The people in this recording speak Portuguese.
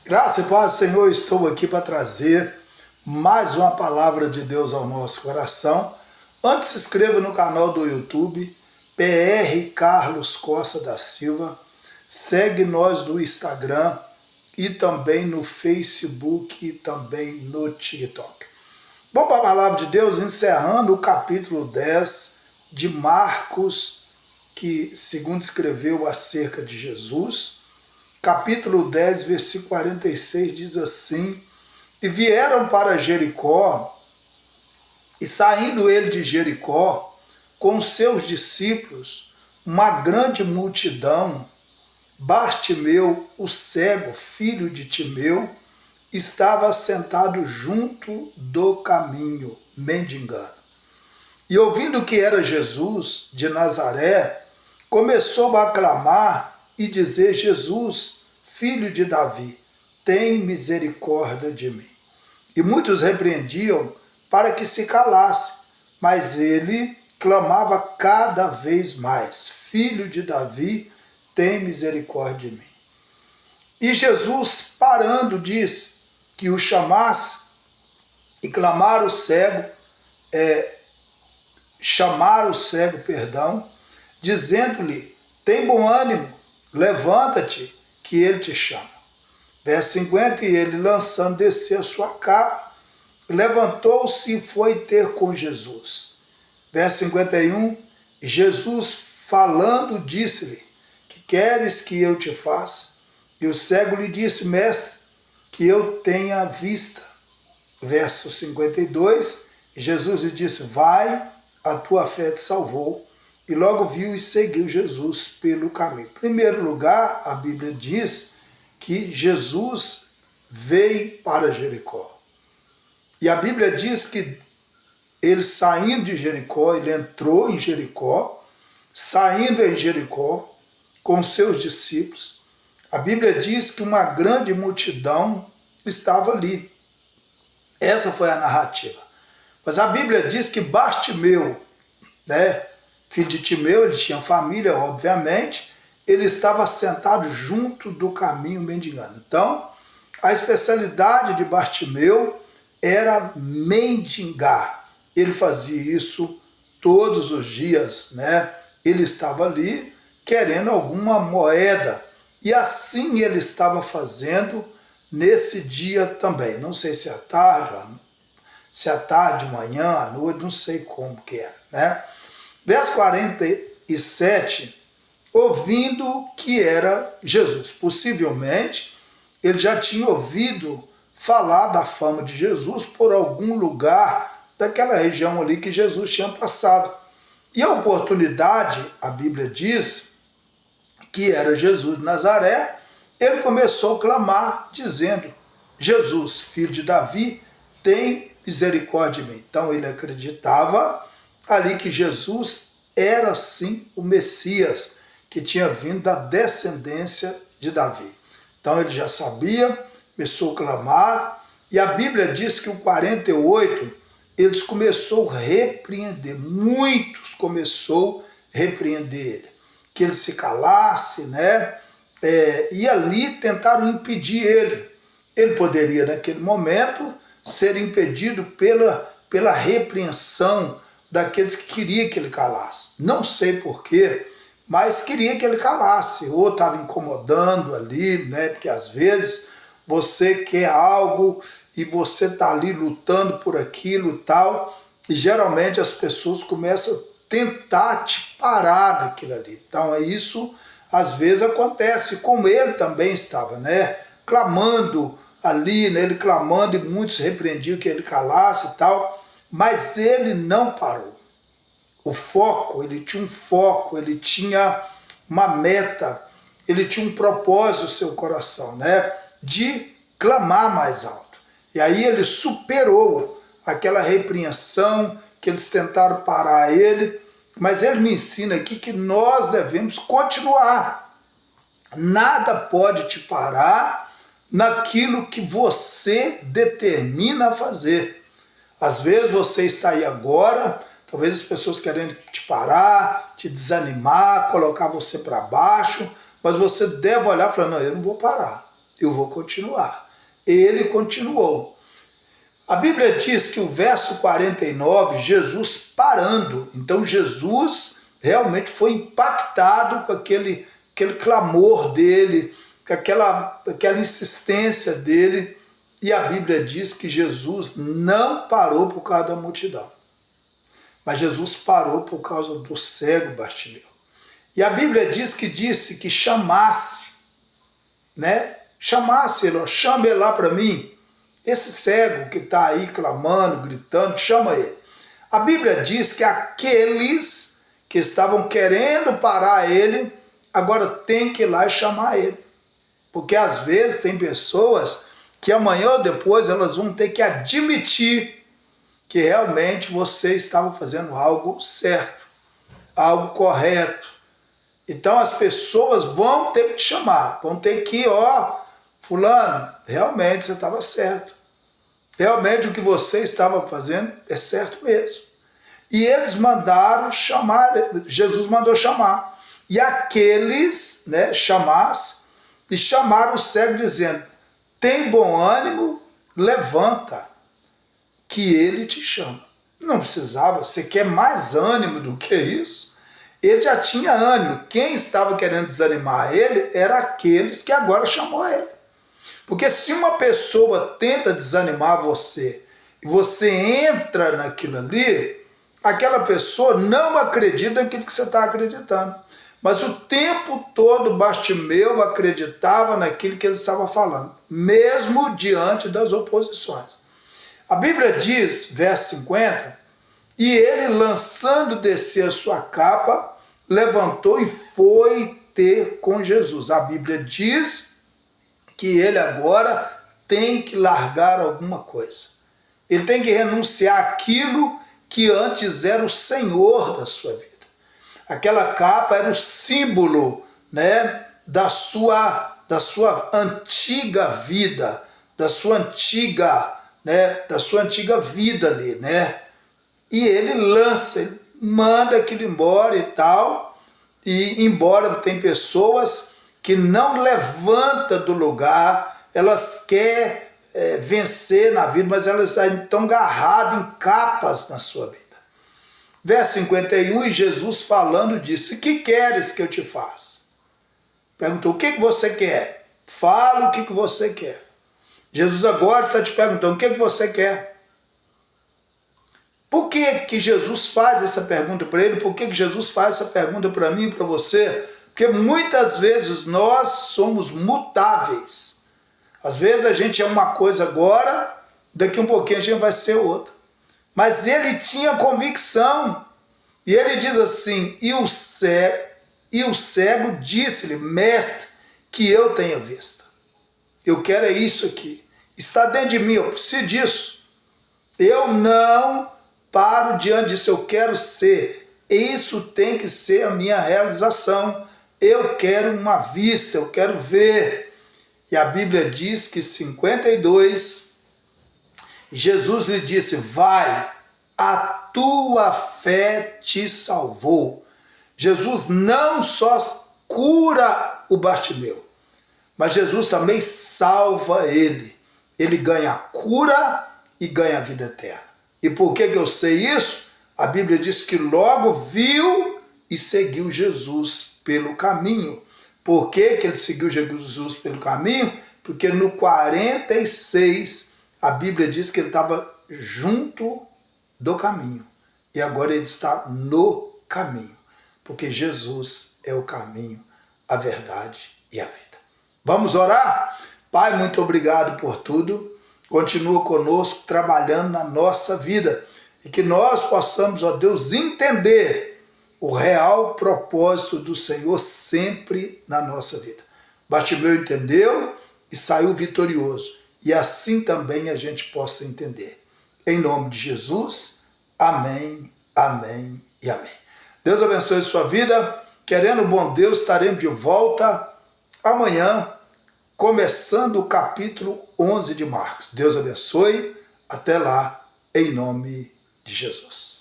Graça e paz, Senhor, estou aqui para trazer mais uma palavra de Deus ao nosso coração. Antes, se inscreva no canal do YouTube, PR Carlos Costa da Silva. Segue nós no Instagram e também no Facebook e também no TikTok. Vamos para a palavra de Deus, encerrando o capítulo 10 de Marcos, que segundo escreveu acerca de Jesus. Capítulo 10, versículo 46 diz assim: E vieram para Jericó, e saindo ele de Jericó, com seus discípulos, uma grande multidão, Bartimeu, o cego, filho de Timeu, estava sentado junto do caminho, mendigando. E ouvindo que era Jesus de Nazaré, começou a clamar e dizer: Jesus, filho de Davi, tem misericórdia de mim. E muitos repreendiam para que se calasse, mas ele clamava cada vez mais: Filho de Davi, tem misericórdia de mim. E Jesus, parando, disse que o chamasse e chamar o cego, dizendo-lhe: tem bom ânimo, levanta-te, que ele te chama. Verso 50, e ele, lançando, desceu a sua capa, levantou-se e foi ter com Jesus. Verso 51, Jesus, falando, disse-lhe: que queres que eu te faça? E o cego lhe disse: mestre, que eu tenha vista. Verso 52, Jesus lhe disse: vai, a tua fé te salvou. E logo viu e seguiu Jesus pelo caminho. Em primeiro lugar, a Bíblia diz que Jesus veio para Jericó. E a Bíblia diz que ele, saindo de Jericó, ele entrou em Jericó, saindo em Jericó com seus discípulos. A Bíblia diz que uma grande multidão estava ali. Essa foi a narrativa. Mas a Bíblia diz que Bartimeu, filho de Timeu, ele tinha família, obviamente, ele estava sentado junto do caminho mendigando. Então, a especialidade de Bartimeu era mendigar. Ele fazia isso todos os dias, Ele estava ali querendo alguma moeda. E assim ele estava fazendo nesse dia também. Não sei se é tarde, manhã, à noite, não sei como que era, Verso 47, ouvindo que era Jesus. Possivelmente, ele já tinha ouvido falar da fama de Jesus por algum lugar daquela região ali que Jesus tinha passado. E a oportunidade, a Bíblia diz, que era Jesus de Nazaré, ele começou a clamar, dizendo: Jesus, filho de Davi, tem misericórdia de mim. Então ele acreditava ali que Jesus era sim o Messias, que tinha vindo da descendência de Davi. Então ele já sabia, começou a clamar, e a Bíblia diz que o 48, eles começou a repreender, muitos começou a repreender ele, que ele se calasse, e ali tentaram impedir ele. Ele poderia, naquele momento, ser impedido pela repreensão daqueles que queriam que ele calasse. Não sei porquê, mas queria que ele calasse, ou estava incomodando ali, porque às vezes você quer algo e você está ali lutando por aquilo e tal, e geralmente as pessoas começam a tentar te parar daquilo ali. Então isso às vezes acontece, como ele também estava, clamando ali, ele clamando, e muitos repreendiam que ele calasse e tal, mas ele não parou. O foco, ele tinha um foco, ele tinha uma meta, ele tinha um propósito no seu coração, de clamar mais alto. E aí ele superou aquela repreensão que eles tentaram parar ele, mas ele me ensina aqui que nós devemos continuar. Nada pode te parar naquilo que você determina a fazer. Às vezes você está aí agora, talvez as pessoas querendo te parar, te desanimar, colocar você para baixo, mas você deve olhar e falar: não, eu não vou parar. eu vou continuar. Ele continuou. A Bíblia diz que o verso 49, Jesus parando. Então Jesus realmente foi impactado com aquele clamor dele, com aquela insistência dele. E a Bíblia diz que Jesus não parou por causa da multidão, mas Jesus parou por causa do cego Bartimeu. E a Bíblia diz que disse que chamasse, né? Chamasse ele, ó, chama ele lá para mim. Esse cego que está aí clamando, gritando, chama ele. A Bíblia diz que aqueles que estavam querendo parar ele, agora tem que ir lá e chamar ele. Porque às vezes tem pessoas que amanhã ou depois elas vão ter que admitir que realmente você estava fazendo algo certo, algo correto. Então as pessoas vão ter que te chamar, vão ter que, ó, fulano, realmente você estava certo. Realmente o que você estava fazendo é certo mesmo. E eles mandaram chamar, Jesus mandou chamar. E aqueles, né, chamasse, e chamaram o cego dizendo, tem bom ânimo, levanta, que ele te chama. Não precisava, você quer mais ânimo do que isso? Ele já tinha ânimo. Quem estava querendo desanimar ele era aqueles que agora chamou ele. Porque se uma pessoa tenta desanimar você e você entra naquilo ali, aquela pessoa não acredita naquilo que você está acreditando. Mas o tempo todo Bartimeu acreditava naquilo que ele estava falando, mesmo diante das oposições. A Bíblia diz, verso 50, e ele, lançando descer a sua capa, levantou e foi ter com Jesus. A Bíblia diz que ele agora tem que largar alguma coisa. Ele tem que renunciar àquilo que antes era o Senhor da sua vida. Aquela capa era o símbolo, né, da sua antiga vida, da sua antiga vida ali, né? E ele lança, ele manda aquilo embora e tal. E embora tem pessoas que não levanta do lugar, elas querem vencer na vida, mas elas estão agarradas em capas na sua vida. Verso 51, e Jesus falando disso, o que queres que eu te faça? Perguntou, o que você quer? Fala o que você quer. Jesus agora está te perguntando, o que você quer? Por que Jesus faz essa pergunta para ele? Por que Jesus faz essa pergunta para mim e para você? Porque muitas vezes nós somos mutáveis. Às vezes a gente é uma coisa agora, daqui um pouquinho a gente vai ser outra. Mas ele tinha convicção. E ele diz assim, e o cego disse-lhe, mestre, que eu tenha vista. Eu quero é isso aqui. Está dentro de mim, eu preciso disso. Eu não paro diante disso, eu quero ser. Isso tem que ser a minha realização. Eu quero uma vista, eu quero ver. E a Bíblia diz que 52, Jesus lhe disse, vai, a tua fé te salvou. Jesus não só cura o Bartimeu, mas Jesus também salva ele. Ele ganha a cura e ganha a vida eterna. E por que eu sei isso? A Bíblia diz que logo viu e seguiu Jesus pelo caminho. Por que ele seguiu Jesus pelo caminho? Porque no 46, a Bíblia diz que ele estava junto do caminho. E agora ele está no caminho. Porque Jesus é o caminho, a verdade e a vida. Vamos orar? Pai, muito obrigado por tudo. Continua conosco, trabalhando na nossa vida. E que nós possamos, ó Deus, entender o real propósito do Senhor sempre na nossa vida. Bartimeu entendeu e saiu vitorioso. E assim também a gente possa entender. Em nome de Jesus, amém, amém e amém. Deus abençoe a sua vida. Querendo o bom Deus, estaremos de volta amanhã, começando o capítulo 11 de Marcos. Deus abençoe. Até lá, em nome de Jesus.